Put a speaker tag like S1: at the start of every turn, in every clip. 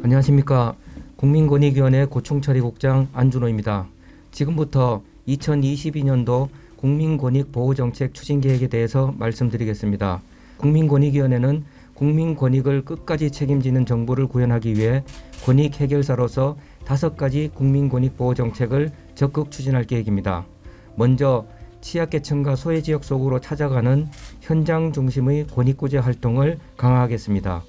S1: 안녕하십니까. 국민권익위원회 고충처리국장 안준호입니다. 지금부터 2022년도 국민권익보호정책 추진계획에 대해서 말씀드리겠습니다. 국민권익위원회는 국민권익을 끝까지 책임지는 정부를 구현하기 위해 권익해결사로서 5가지 국민권익보호정책을 적극 추진할 계획입니다. 먼저 취약계층과 소외지역 속으로 찾아가는 현장 중심의 권익구제 활동을 강화하겠습니다.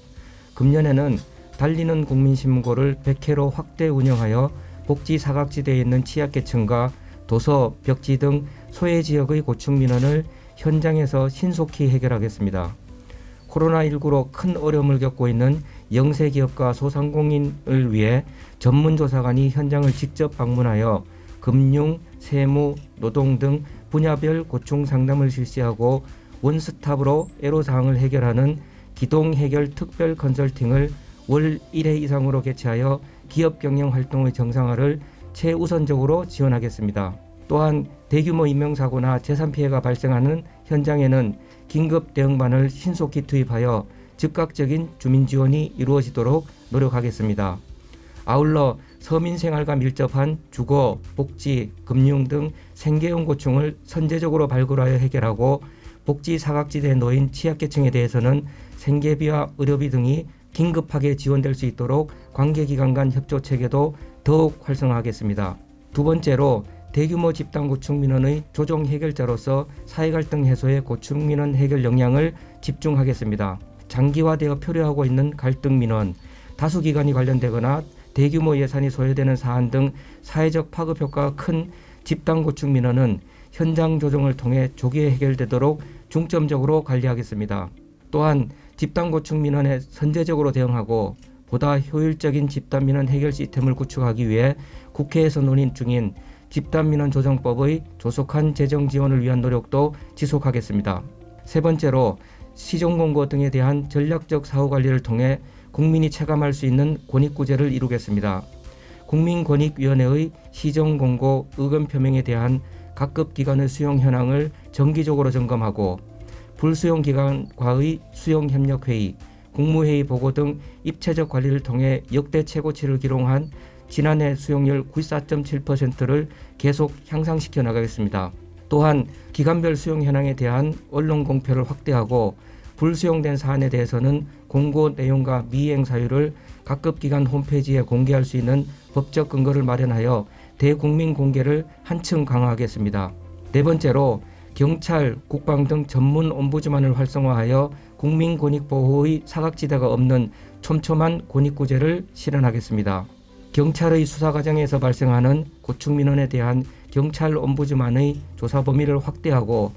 S1: 금년에는 달리는 국민신고를 100회로 확대 운영하여 복지 사각지대에 있는 취약계층과 도서, 벽지 등 소외지역의 고충민원을 현장에서 신속히 해결하겠습니다. 코로나19로 큰 어려움을 겪고 있는 영세기업과 소상공인을 위해 전문조사관이 현장을 직접 방문하여 금융, 세무, 노동 등 분야별 고충 상담을 실시하고 원스톱으로 애로사항을 해결하는 기동해결 특별 컨설팅을 월 1회 이상으로 개최하여 기업 경영 활동의 정상화를 최우선적으로 지원하겠습니다. 또한 대규모 인명사고나 재산피해가 발생하는 현장에는 긴급 대응반을 신속히 투입하여 즉각적인 주민 지원이 이루어지도록 노력하겠습니다. 아울러 서민 생활과 밀접한 주거, 복지, 금융 등 생계형 고충을 선제적으로 발굴하여 해결하고 복지 사각지대에 놓인 취약계층에 대해서는 생계비와 의료비 등이 긴급하게 지원될 수 있도록 관계기관 간 협조체계도 더욱 활성화하겠습니다. 두 번째로 대규모 집단 고충민원의 조정 해결자로서 사회갈등 해소에 고충민원 해결 역량을 집중하겠습니다. 장기화되어 표류하고 있는 갈등민원, 다수기관이 관련되거나 대규모 예산이 소요되는 사안 등 사회적 파급 효과가 큰 집단 고충민원은 현장 조정을 통해 조기에 해결되도록 중점적으로 관리하겠습니다. 또한 집단 고충민원에 선제적으로 대응하고 보다 효율적인 집단민원 해결 시스템을 구축하기 위해 국회에서 논의 중인 집단민원조정법의 조속한 재정 지원을 위한 노력도 지속하겠습니다. 세 번째로 시정공고 등에 대한 전략적 사후관리를 통해 국민이 체감할 수 있는 권익구제를 이루겠습니다. 국민권익위원회의 시정공고 의견표명에 대한 각급 기관의 수용 현황을 정기적으로 점검하고 불수용 기관과의 수용협력회의, 국무회의 보고 등 입체적 관리를 통해 역대 최고치를 기록한 지난해 수용률 94.7%를 계속 향상시켜 나가겠습니다. 또한 기관별 수용 현황에 대한 언론 공표를 확대하고 불수용된 사안에 대해서는 공고 내용과 미이행 사유를 각급 기관 홈페이지에 공개할 수 있는 법적 근거를 마련하여 대국민 공개를 한층 강화하겠습니다. 네 번째로 경찰, 국방 등 전문 옴부즈만을 활성화하여 국민 권익 보호의 사각지대가 없는 촘촘한 권익구제를 실현하겠습니다. 경찰의 수사 과정에서 발생하는 고충민원에 대한 경찰 옴부즈만의 조사 범위를 확대하고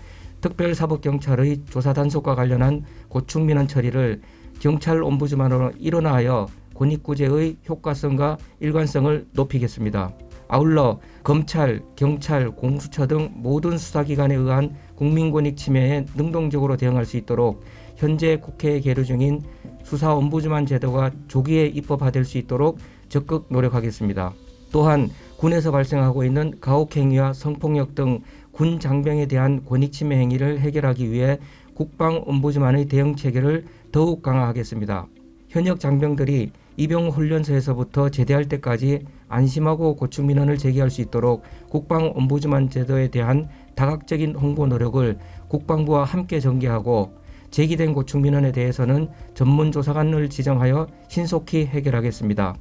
S1: 특별사법경찰의 조사 단속과 관련한 고충민원 처리를 경찰 옴부즈만으로 일원화하여 권익구제의 효과성과 일관성을 높이겠습니다. 아울러 검찰, 경찰, 공수처 등 모든 수사기관에 의한 국민권익 침해에 능동적으로 대응할 수 있도록 현재 국회에 계류 중인 수사옴부즈만 제도가 조기에 입법화될 수 있도록 적극 노력하겠습니다. 또한 군에서 발생하고 있는 가혹행위와 성폭력 등 군 장병에 대한 권익침해 행위를 해결하기 위해 국방옴부즈만의 대응체계를 더욱 강화하겠습니다. 현역 장병들이 입영훈련소에서부터 제대할 때까지 안심하고 고충민원을 제기할 수 있도록 국방옴부즈만 제도에 대한 다각적인 홍보 노력을 국방부와 함께 전개하고 제기된 고충민원에 대해서는 전문조사관을 지정하여 신속히 해결하겠습니다.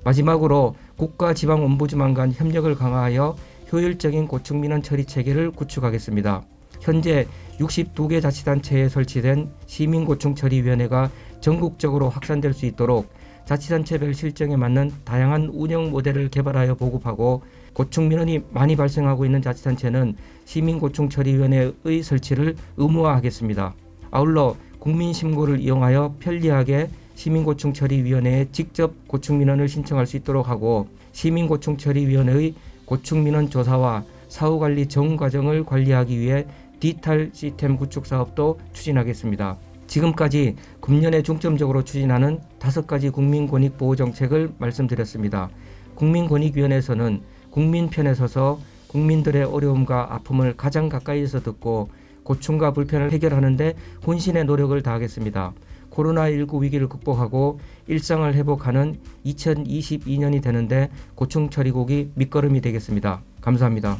S1: 마지막으로 국가 지방 옴부즈만 간 협력을 강화하여 효율적인 고충민원 처리 체계를 구축하겠습니다. 현재 62개 자치단체에 설치된 시민고충처리위원회가 전국적으로 확산될 수 있도록 자치단체별 실정에 맞는 다양한 운영 모델을 개발하여 보급하고 고충민원이 많이 발생하고 있는 자치단체는 시민고충처리위원회의 설치를 의무화하겠습니다. 아울러 국민신고를 이용하여 편리하게 시민고충처리위원회에 직접 고충민원을 신청할 수 있도록 하고 시민고충처리위원회의 고충민원 조사와 사후관리 전 과정을 관리하기 위해 디지털 시스템 구축 사업도 추진하겠습니다. 지금까지 금년에 중점적으로 추진하는 5가지 국민권익보호 정책을 말씀드렸습니다. 국민권익위원회에서는 국민 편에 서서 국민들의 어려움과 아픔을 가장 가까이에서 듣고 고충과 불편을 해결하는 데 혼신의 노력을 다하겠습니다. 코로나19 위기를 극복하고 일상을 회복하는 2022년이 되는데 고충 처리곡이 밑거름이 되겠습니다. 감사합니다.